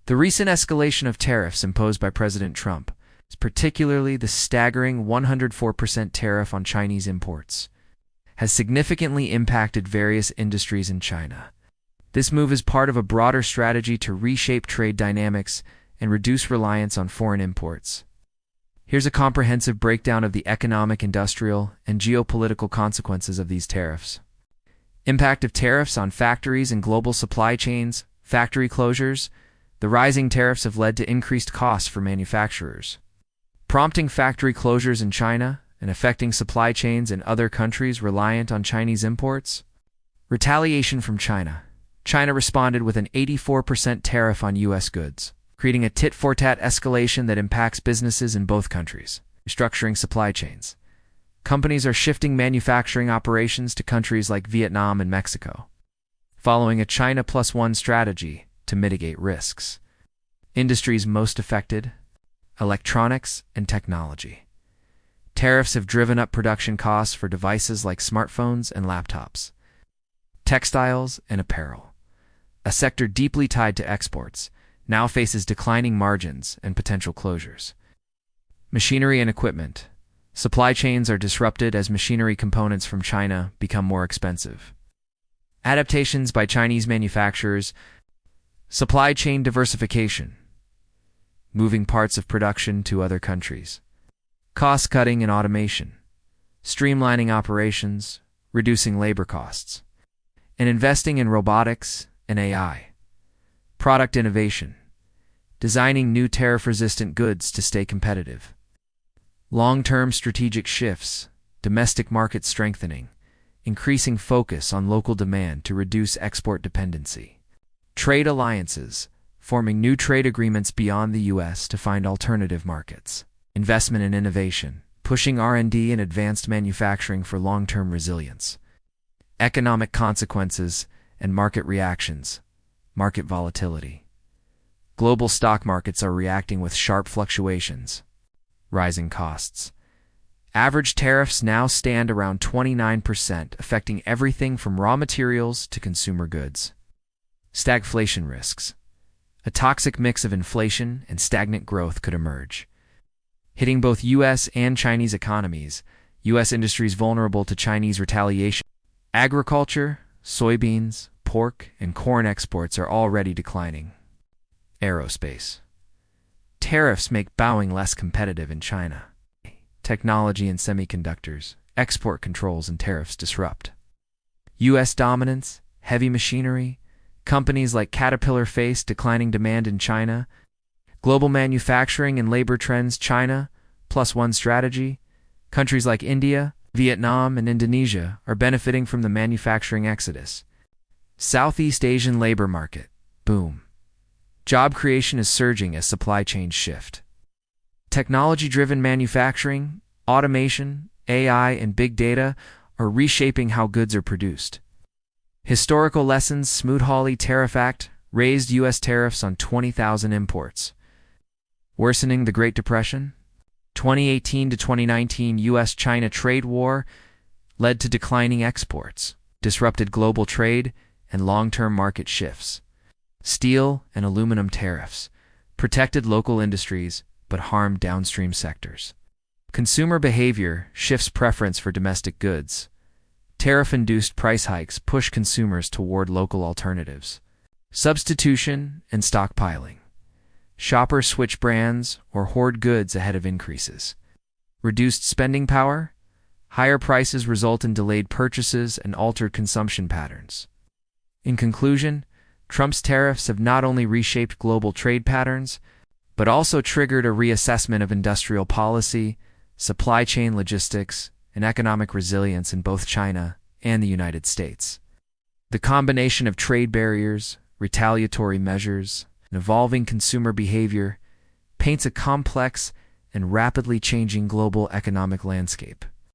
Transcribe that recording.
The recent escalation of tariffs imposed by President Trump, particularly the staggering 104% tariff on Chinese imports, has significantly impacted various industries in China. This move is part of a broader strategy to reshape trade dynamics and reduce reliance on foreign imports. Here's a comprehensive breakdown of the economic, industrial, and geopolitical consequences of these tariffs. Impact of tariffs on factories and global supply chains. Factory closures. The rising tariffs have led to increased costs for manufacturers, prompting factory closures in China and affecting supply chains in other countries reliant on Chinese imports. Retaliation from China. China responded with an 84% tariff on U.S. goods, creating a tit-for-tat escalation that impacts businesses in both countries. Restructuring supply chains. Companies are shifting manufacturing operations to countries like Vietnam and Mexico, following a China Plus One strategy to mitigate risks. Industries most affected: electronics and technology. Tariffs have driven up production costs for devices like smartphones and laptops. Textiles and apparel, a sector deeply tied to exports, now faces declining margins and potential closures. Machinery and equipment. Supply chains are disrupted as machinery components from China become more expensive. Adaptations by Chinese manufacturers. Supply chain diversification, moving parts of production to other countries. Cost-cutting and automation, streamlining operations, reducing labor costs, and investing in robotics and AI. Product innovation, designing new tariff-resistant goods to stay competitive. Long-term strategic shifts, domestic market strengthening, increasing focus on local demand to reduce export dependency. Trade alliances, forming new trade agreements beyond the U.S. to find alternative markets. Investment in innovation, pushing R&D and advanced manufacturing for long-term resilience. Economic consequences and market reactions. Market volatility. Global stock markets are reacting with sharp fluctuations. Rising costs. Average tariffs now stand around 29%, affecting everything from raw materials to consumer goods. Stagflation risks. A toxic mix of inflation and stagnant growth could emerge, hitting both U.S. and Chinese economies. U.S. industries vulnerable to Chinese retaliation. Agriculture, soybeans, pork, and corn exports are already declining. Aerospace. Tariffs make Boeing less competitive in China. Technology and semiconductors. Export controls and tariffs disrupt. U.S. dominance, heavy machinery. Companies like Caterpillar face declining demand in China. Global manufacturing and labor trends. China Plus One strategy. Countries like India, Vietnam, and Indonesia are benefiting from the manufacturing exodus. Southeast Asian labor market boom. Job creation is surging as supply chains shift. Technology-driven manufacturing, automation, AI, and big data are reshaping how goods are produced. Historical lessons. Smoot-Hawley Tariff Act raised U.S. tariffs on 20,000 imports. Worsening the Great Depression. 2018 to 2019 U.S.-China trade war led to declining exports, disrupted global trade, and long-term market shifts. Steel and aluminum tariffs protected local industries but harmed downstream sectors. Consumer behavior shifts preference for domestic goods. Tariff-induced price hikes push consumers toward local alternatives. Substitution and stockpiling. Shoppers switch brands or hoard goods ahead of increases. Reduced spending power. Higher prices result in delayed purchases and altered consumption patterns. In conclusion, Trump's tariffs have not only reshaped global trade patterns, but also triggered a reassessment of industrial policy, supply chain logistics, and economic resilience in both China and the United States. The combination of trade barriers, retaliatory measures, and evolving consumer behavior paints a complex and rapidly changing global economic landscape.